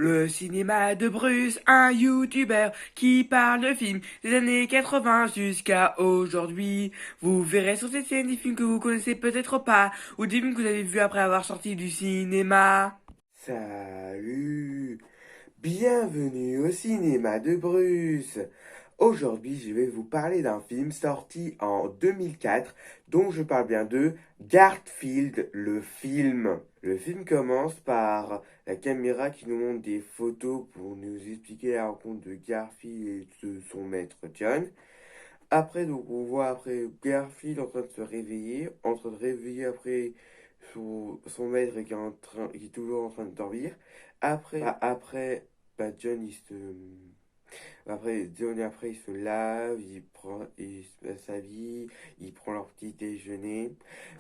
Le cinéma de Bruce, un youtubeur qui parle de films des années 80 jusqu'à aujourd'hui. Vous verrez sur cette scène des films que vous connaissez peut-être pas, ou des films que vous avez vus après avoir sorti du cinéma. Salut, bienvenue au cinéma de Bruce. Aujourd'hui, je vais vous parler d'un film sorti en 2004 dont je parle bien de Garfield, le film. Le film commence par la caméra qui nous montre des photos pour nous expliquer la rencontre de Garfield et de son maître John. Après, donc, on voit après Garfield en train de se réveiller, en train de réveiller après son maître qui est toujours en train de dormir. Après, John, il se lave, il se fait sa vie, il prend leur petit déjeuner.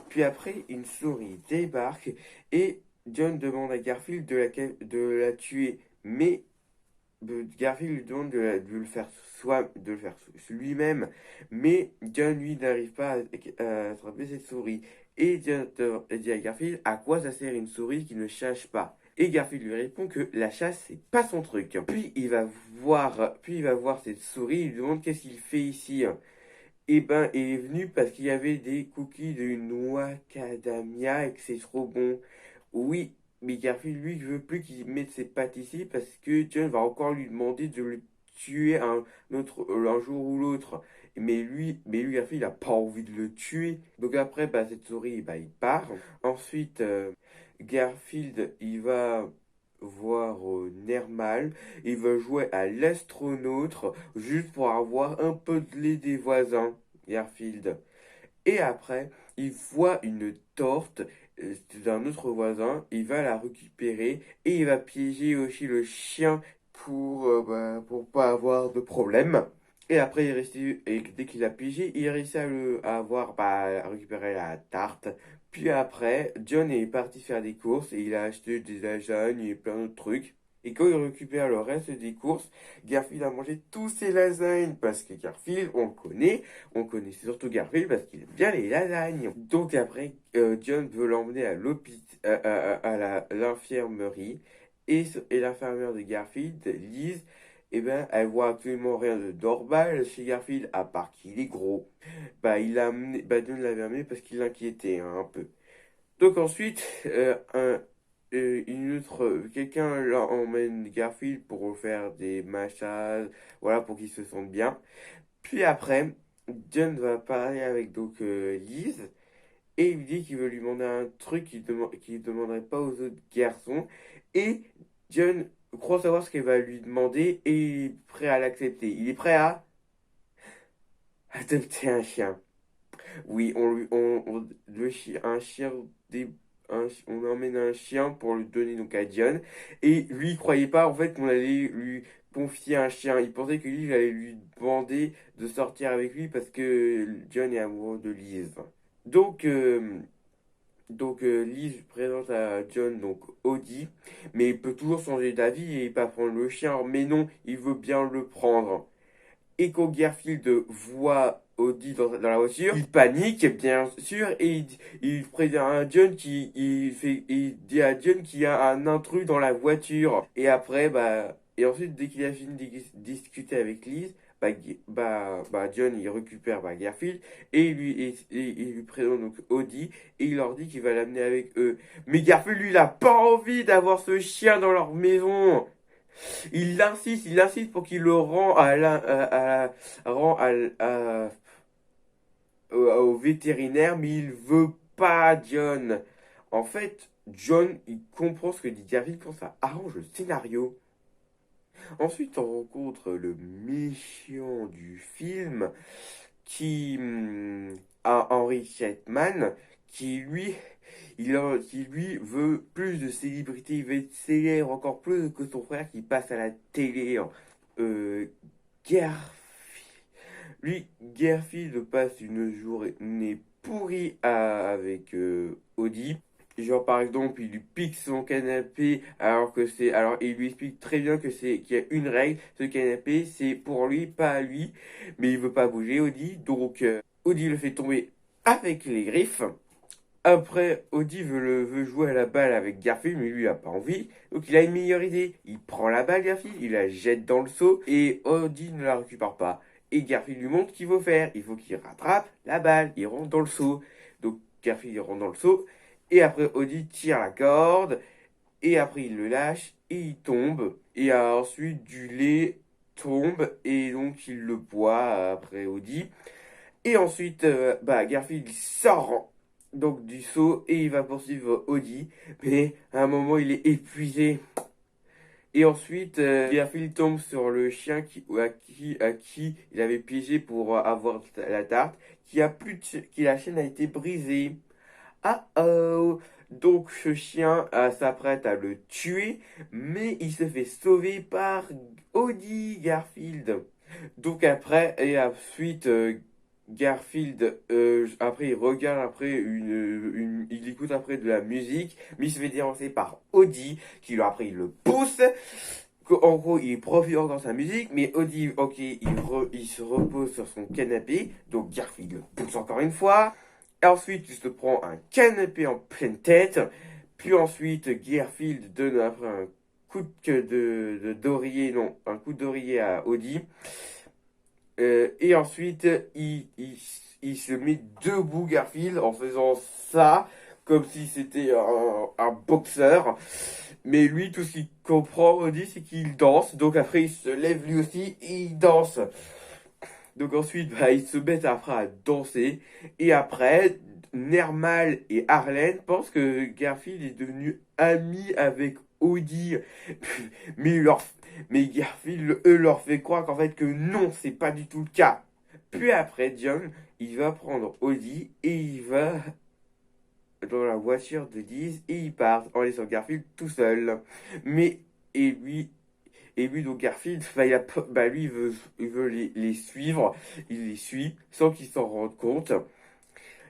Puis après, une souris débarque et John demande à Garfield de la tuer. Mais Garfield lui demande de le faire lui-même, mais John lui n'arrive pas à attraper cette souris. Et John dit à Garfield à quoi ça sert une souris qui ne chasse pas. Et Garfield lui répond que la chasse c'est pas son truc. Puis il va voir cette souris, il lui demande qu'est-ce qu'il fait ici. Et ben il est venu parce qu'il y avait des cookies de noix macadamia et que c'est trop bon. Oui, mais Garfield, lui, il veut plus qu'il mette ses pattes ici parce que John va encore lui demander de le tuer un jour ou l'autre. Mais lui, Garfield, il a pas envie de le tuer. Donc après, cette souris, il part. Ensuite, Garfield, il va voir Nermal. Il va jouer à l'astronaute juste pour avoir un peu de lait des voisins, Garfield. Et après, il voit une torte d'un autre voisin, il va la récupérer et il va piéger aussi le chien pour pas avoir de problème. Et après, dès qu'il a piégé, il réussit à récupérer la tarte. Puis après, John est parti faire des courses et il a acheté des lasagnes et plein d'autres trucs. Et quand il récupère le reste des courses, Garfield a mangé tous ses lasagnes parce que Garfield, on connaît surtout Garfield parce qu'il aime bien les lasagnes. Donc après, John veut l'emmener à l'hôpital, l'infirmerie. Et l'infirmière de Garfield, Liz, elle voit absolument rien de normal chez Garfield, à part qu'il est gros. John l'avait amené parce qu'il l'inquiétait un peu. Donc ensuite, quelqu'un emmène Garfield pour faire des massages, voilà, pour qu'il se sente bien. Puis après, John va parler avec Liz et il lui dit qu'il veut lui demander un truc qu'il demanderait pas aux autres garçons. Et John croit savoir ce qu'elle va lui demander et il est prêt à l'accepter. Il est prêt à adopter un chien. Oui, un chien, on emmène un chien pour le donner donc à John. Et lui, il croyait pas en fait qu'on allait lui confier un chien. Il pensait que lui, il allait lui demander de sortir avec lui parce que John est amoureux de Liz. Donc, euh, donc, Liz présente à John donc Audi, mais il peut toujours changer d'avis et pas prendre le chien. Mais non, il veut bien le prendre. Et quand Garfield voit Audi dans la voiture, il panique, bien sûr, et il prévient à John il dit à John qu'il y a un intrus dans la voiture. Et ensuite, dès qu'il a fini de discuter avec Liz, John, il récupère Garfield et il lui présente donc Audi et il leur dit qu'il va l'amener avec eux. Mais Garfield, lui, il a pas envie d'avoir ce chien dans leur maison. Il insiste pour qu'il le rend au vétérinaire, mais il veut pas John. En fait, John, il comprend ce que dit Garfield quand ça arrange le scénario. Ensuite, on rencontre le méchant du film a Henry Chetman, qui lui veut plus de célébrité, il veut être célèbre encore plus que son frère qui passe à la télé. Euh, Garfield, Garfield passe une journée pourrie avec Audi. Genre par exemple, il lui pique son canapé alors il lui explique très bien qu'il y a une règle, ce canapé c'est pour lui, pas à lui, mais il veut pas bouger Audi, donc Audi le fait tomber avec les griffes. Après, Audi veut jouer à la balle avec Garfield, mais lui, il a pas envie. Donc, il a une meilleure idée. Il prend la balle, Garfield, il la jette dans le seau, et Audi ne la récupère pas. Et Garfield lui montre ce qu'il faut faire. Il faut qu'il rattrape la balle. Il rentre dans le seau. Donc, Garfield, il rentre dans le seau. Et après, Audi tire la corde. Et après, il le lâche. Et il tombe. Et ensuite, du lait tombe. Et donc, il le boit après Audi. Et ensuite, Garfield il sort donc du seau et il va poursuivre Audi. Mais à un moment, il est épuisé. Et ensuite, Garfield tombe sur le chien à qui il avait piégé pour avoir la tarte, qui la chaîne a été brisée. Ah oh! Donc ce chien s'apprête à le tuer, mais il se fait sauver par Audi Garfield. Donc après, et ensuite, Garfield, après il regarde après il écoute après de la musique, mais il se fait déranger par Audi, après il le pousse. En gros, il profite encore de sa musique, mais Audi, ok, il se repose sur son canapé, donc Garfield le pousse encore une fois. Et ensuite, il se prend un canapé en pleine tête, puis ensuite, Garfield donne après un coup de d'oreiller, non, un coup d'oreiller à Audi. Et ensuite, il se met debout, Garfield, en faisant ça, comme si c'était un boxeur. Mais lui, tout ce qu'il comprend, Audi, c'est qu'il danse. Donc après, il se lève lui aussi et il danse. Donc ensuite, ils se mettent après à danser. Et après, Nermal et Arlene pensent que Garfield est devenu ami avec Audi. Mais, mais Garfield, eux, leur fait croire qu'en fait que non, c'est pas du tout le cas. Puis après, John, il va prendre Audi et il va dans la voiture de Liz et ils partent en laissant Garfield tout seul. Mais, et lui, donc Garfield, lui, il veut les suivre. Il les suit sans qu'il s'en rende compte.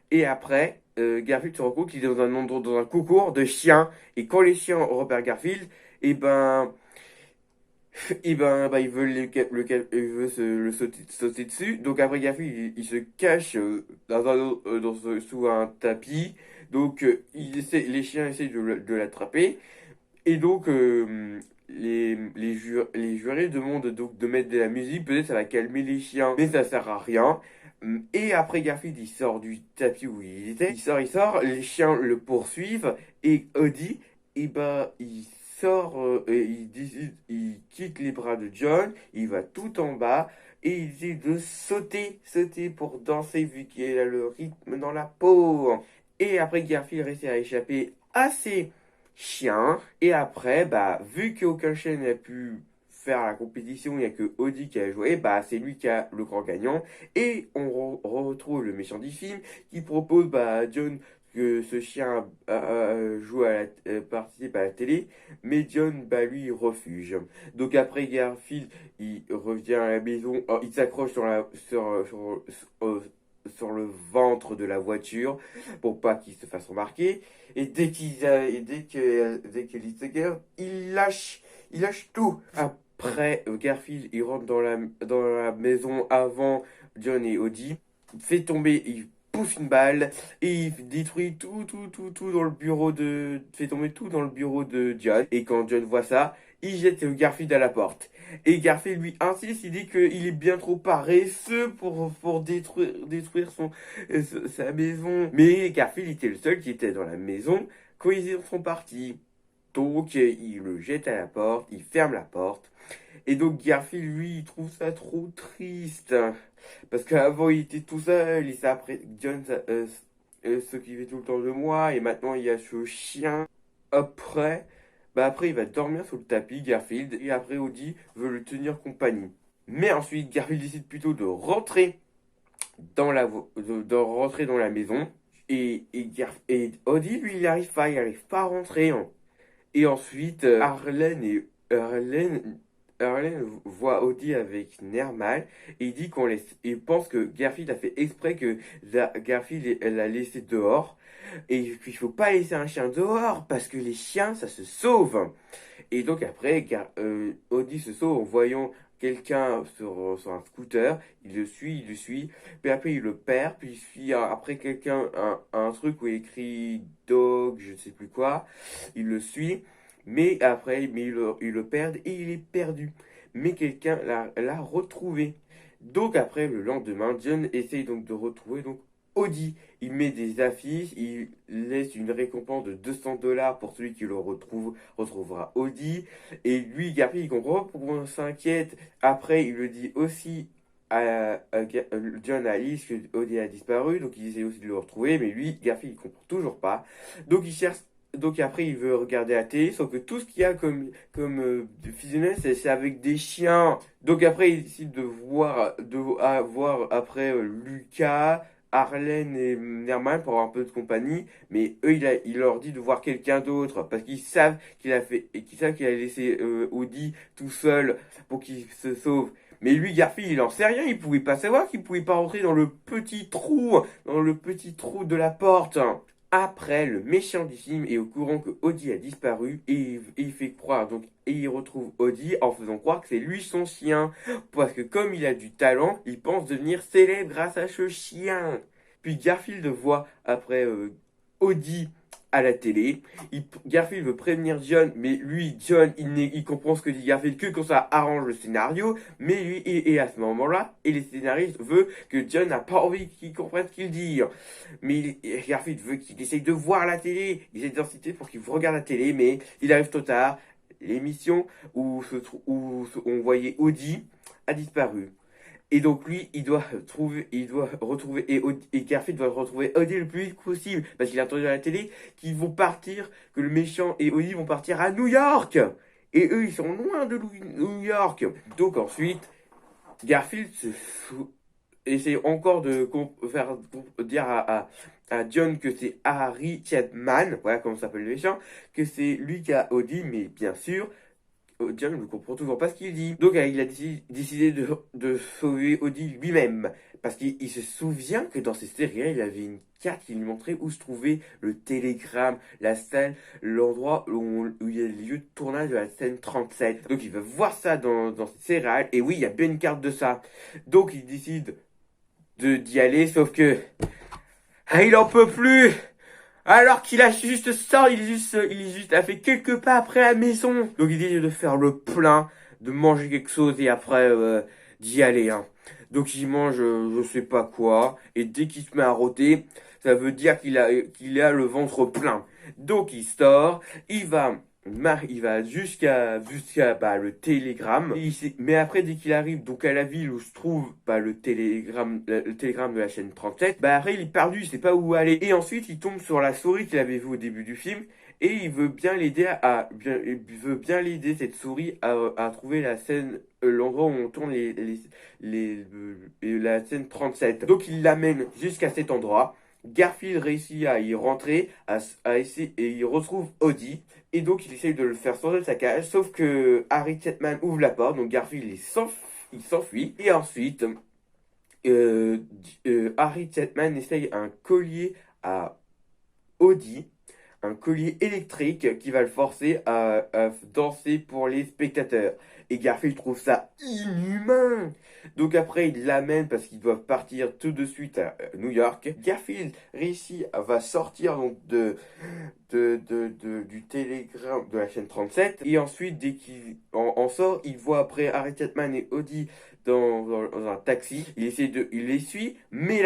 Et après, Garfield se rend compte qu'il est dans un endroit, dans un concours de chiens. Et quand les chiens repèrent Garfield, et ben, il veut, il veut le sauter dessus. Donc après, Garfield, il se cache sous un tapis. Donc, les chiens essayent de l'attraper. Et donc, les jurés demandent donc de mettre de la musique, peut-être ça va calmer les chiens, mais ça sert à rien. Et après, Garfield, il sort du tapis où il était, il sort, les chiens le poursuivent, et Audi, il sort, et il quitte les bras de John, il va tout en bas, et il dit de sauter pour danser, vu qu'il a le rythme dans la peau. Et après, Garfield réussit à échapper assez chien. Et après, vu qu'aucun chien n'a pu faire la compétition, il n'y a que Audi qui a joué, c'est lui qui a le grand gagnant. Et on retrouve le méchant du film qui propose à John que ce chien participe à la télé, mais John, lui, il refuse. Donc après, Garfield, il revient à la maison, il s'accroche sur le ventre de la voiture pour pas qu'il se fasse remarquer. Et dès que Littleger, il lâche tout. Après, Garfield, il rentre dans la maison avant John et Audi, il pousse une balle et il détruit tout dans le fait tomber tout dans le bureau de John. Et quand John voit ça, il jette Garfield à la porte. Et Garfield lui insiste, il dit qu'il est bien trop paresseux pour détruire sa maison. Mais Garfield était le seul qui était dans la maison quand ils sont partis. Donc il le jette à la porte, il ferme la porte. Et donc Garfield, lui, il trouve ça trop triste. Parce qu'avant, il était tout seul, et ça, après, John s'occupait tout le temps de moi, et maintenant, il y a ce chien. Après, après, il va dormir sur le tapis, Garfield, et après, Audi veut le tenir compagnie. Mais ensuite, Garfield décide plutôt de rentrer rentrer dans la maison, et Audi, lui, il arrive pas à rentrer, hein. Et ensuite, Arlene voit Audi avec Nermal et il pense que Garfield a fait exprès que Garfield elle l'a laissé dehors et qu'il faut pas laisser un chien dehors parce que les chiens ça se sauve. Et donc après, Audi se sauve en voyant quelqu'un sur un scooter, il le suit, puis après il le perd, puis il suit après quelqu'un, un truc où il écrit dog, je ne sais plus quoi, il le suit, mais après, il le perd et il est perdu. Mais quelqu'un l'a retrouvé. Donc après, le lendemain, John essaye donc de retrouver donc Audi. Il met des affiches, il laisse une récompense de 200 $ pour celui qui retrouvera Audi. Et lui, Garfield, il comprend pas pourquoi on s'inquiète. Après, il le dit aussi John à Alice que Audi a disparu, donc il essaie aussi de le retrouver, mais lui, Garfield, il comprend toujours pas. Donc il cherche. Donc après, il veut regarder la télé, sauf que tout ce qu'il y a de visionnel, c'est avec des chiens. Donc après, il décide de voir après Lucas, Arlène et Nerman pour avoir un peu de compagnie, mais eux, il leur dit de voir quelqu'un d'autre parce qu'ils savent qu'il a laissé Audi tout seul pour qu'il se sauve. Mais lui, Garfield, il en sait rien, il pouvait pas savoir qu'il pouvait pas rentrer dans le petit trou de la porte. Après, le méchant du film est au courant que Audi a disparu et il fait croire et il retrouve Audi en faisant croire que c'est lui son chien parce que comme il a du talent, il pense devenir célèbre grâce à ce chien. Puis Garfield voit après Audi à la télé. Garfield veut prévenir John, mais lui, John, il comprend ce que dit Garfield que quand ça arrange le scénario. Mais lui, et à ce moment-là, et les scénaristes veulent que John n'a pas envie qu'il comprenne ce qu'il dit. Mais Garfield veut qu'il essaye de voir la télé. Il essaie d'inciter pour qu'il regarde la télé, mais il arrive trop tard. L'émission où on voyait Audi a disparu. Et donc lui, il doit retrouver, et Garfield doit retrouver Audi le plus vite possible, parce qu'il a entendu à la télé qu'ils vont partir, que le méchant et Audi vont partir à New York. Et eux, ils sont loin de New York. Donc ensuite, Garfield essaie encore de dire à John que c'est Harry Chapman, voilà comment s'appelle le méchant, que c'est lui qui a Audi, mais bien sûr, John ne comprend toujours pas ce qu'il dit. Donc il a décidé de sauver Audi lui-même. Parce qu'il se souvient que dans ces séries, il y avait une carte qui lui montrait où se trouvait le télégramme, la salle, l'endroit où il y a le lieu de tournage de la scène 37. Donc il veut voir ça dans ces séries. Et oui, il y a bien une carte de ça. Donc il décide d'y aller, sauf que il en peut plus. Alors qu'il a juste sorti, il est juste a fait quelques pas après la maison. Donc il dit de faire le plein, de manger quelque chose et après d'y aller. Hein. Donc il mange je sais pas quoi et dès qu'il se met à rôter, ça veut dire qu'il a le ventre plein. Donc il sort, il va jusqu'à le télégramme. Mais après dès qu'il arrive donc à la ville où se trouve le télégramme de la chaîne 37, après il est perdu, il sait pas où aller. Et ensuite il tombe sur la souris qu'il avait vue au début du film et il veut bien l'aider cette souris à trouver la scène l'endroit où on tourne la scène 37. Donc il l'amène jusqu'à cet endroit. Garfield réussit à y rentrer, à essayer, et il retrouve Audi. Et donc il essaye de le faire sortir de sa cage, sauf que Harry Chapman ouvre la porte, donc Garfield il s'enfuit. Et ensuite, Harry Chapman essaye un collier à Audi, un collier électrique qui va le forcer à danser pour les spectateurs. Et Garfield trouve ça inhumain. Donc après, il l'amène parce qu'ils doivent partir tout de suite à New York. Garfield va sortir donc du télégramme de la chaîne 37. Et ensuite, dès qu'il en sort, il voit après Harry Chapman et Audi dans un taxi. Il les suit, mais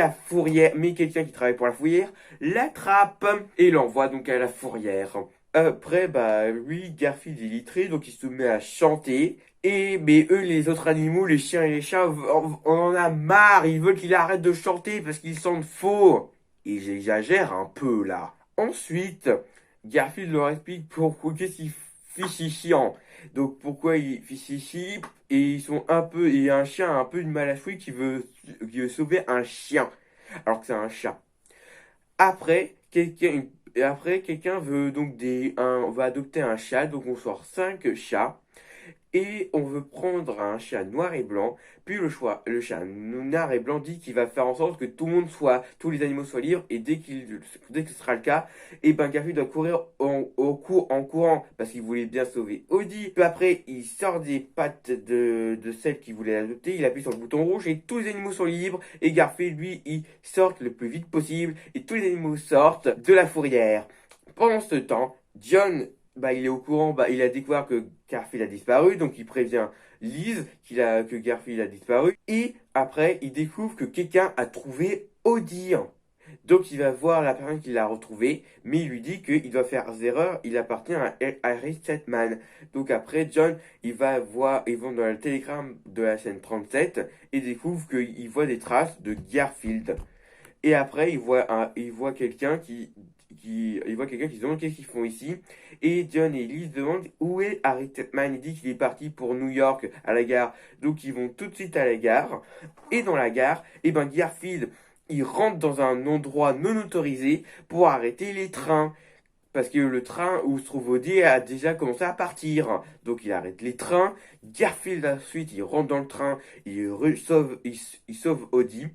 quelqu'un qui travaille pour la fourrière l'attrape et l'envoie donc à la fourrière. Après, lui, Garfield est illettré, donc il se met à chanter. Mais eux, les autres animaux, les chiens et les chats, on en a marre. Ils veulent qu'il arrête de chanter parce qu'ils sentent faux. Et j'exagère un peu là. Ensuite, Garfield leur explique pourquoi qu'est-ce qu'il fait si chiant. Donc pourquoi il fait si chiant et il y a un chien un peu une malafouille qui veut sauver un chien alors que c'est un chat. Après, quelqu'un va adopter un chat, donc on sort 5 chats. Et on veut prendre un chat noir et blanc, puis le chat noir et blanc dit qu'il va faire en sorte que tous les animaux soient libres, et dès que ce sera le cas, et ben Garfield doit courir en courant, parce qu'il voulait bien sauver Audie. Puis après, il sort des pattes de celle qui voulait l'adopter, il appuie sur le bouton rouge, et tous les animaux sont libres, et Garfield, lui, il sort le plus vite possible, et tous les animaux sortent de la fourrière. Pendant ce temps, John, il est au courant, il a découvert que Garfield a disparu, donc il prévient Liz que Garfield a disparu. Et après, il découvre que quelqu'un a trouvé Odie. Donc il va voir la personne qui l'a retrouvé, mais il lui dit qu'il doit faire erreur, il appartient à Harry Chapman. Donc après, John, ils vont dans le télégramme de la scène 37 et découvre qu'il voit des traces de Garfield. Et après, il voit quelqu'un qui se demande qu'est-ce qu'ils font ici. Et John et Ellie se demandent où est Harry Chapman. Il dit qu'il est parti pour New York à la gare. Donc ils vont tout de suite à la gare. Et dans la gare, Garfield, il rentre dans un endroit non autorisé pour arrêter les trains. Parce que le train où se trouve Woody a déjà commencé à partir. Donc il arrête les trains. Garfield ensuite il rentre dans le train. Il sauve Woody.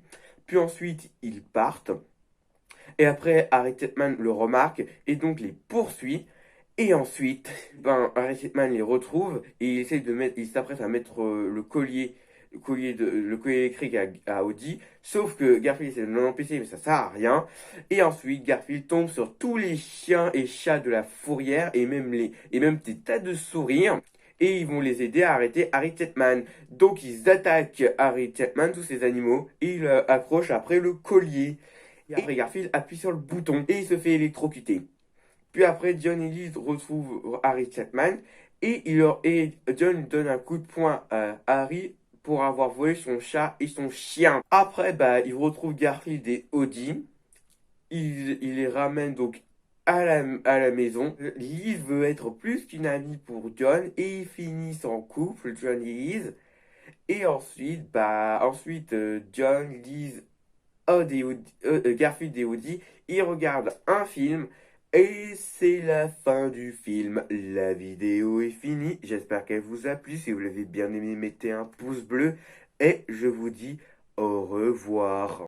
Puis ensuite ils partent. Et après Harry Chapman le remarque et donc les poursuit. Et ensuite, Harry Chapman les retrouve et il s'apprête à mettre le collier électrique à Audi, sauf que Garfield essaie de l'empêcher, mais ça sert à rien. Et ensuite, Garfield tombe sur tous les chiens et chats de la fourrière et même des tas de souris. Et ils vont les aider à arrêter Harry Chapman. Donc ils attaquent Harry Chapman, tous ces animaux, et ils accrochent après le collier. Et après Garfield appuie sur le bouton et il se fait électrocuter. Puis après, John et Liz retrouvent Harry Chapman et John donne un coup de poing à Harry pour avoir volé son chat et son chien. Après, il retrouve Garfield et Odie. Il les ramène donc à la maison. Liz veut être plus qu'une amie pour John et ils finissent en couple, John et Liz. Et ensuite, John, Liz, Garfield et Woody, ils regardent un film et c'est la fin du film. La vidéo est finie. J'espère qu'elle vous a plu. Si vous l'avez bien aimé, mettez un pouce bleu et je vous dis au revoir.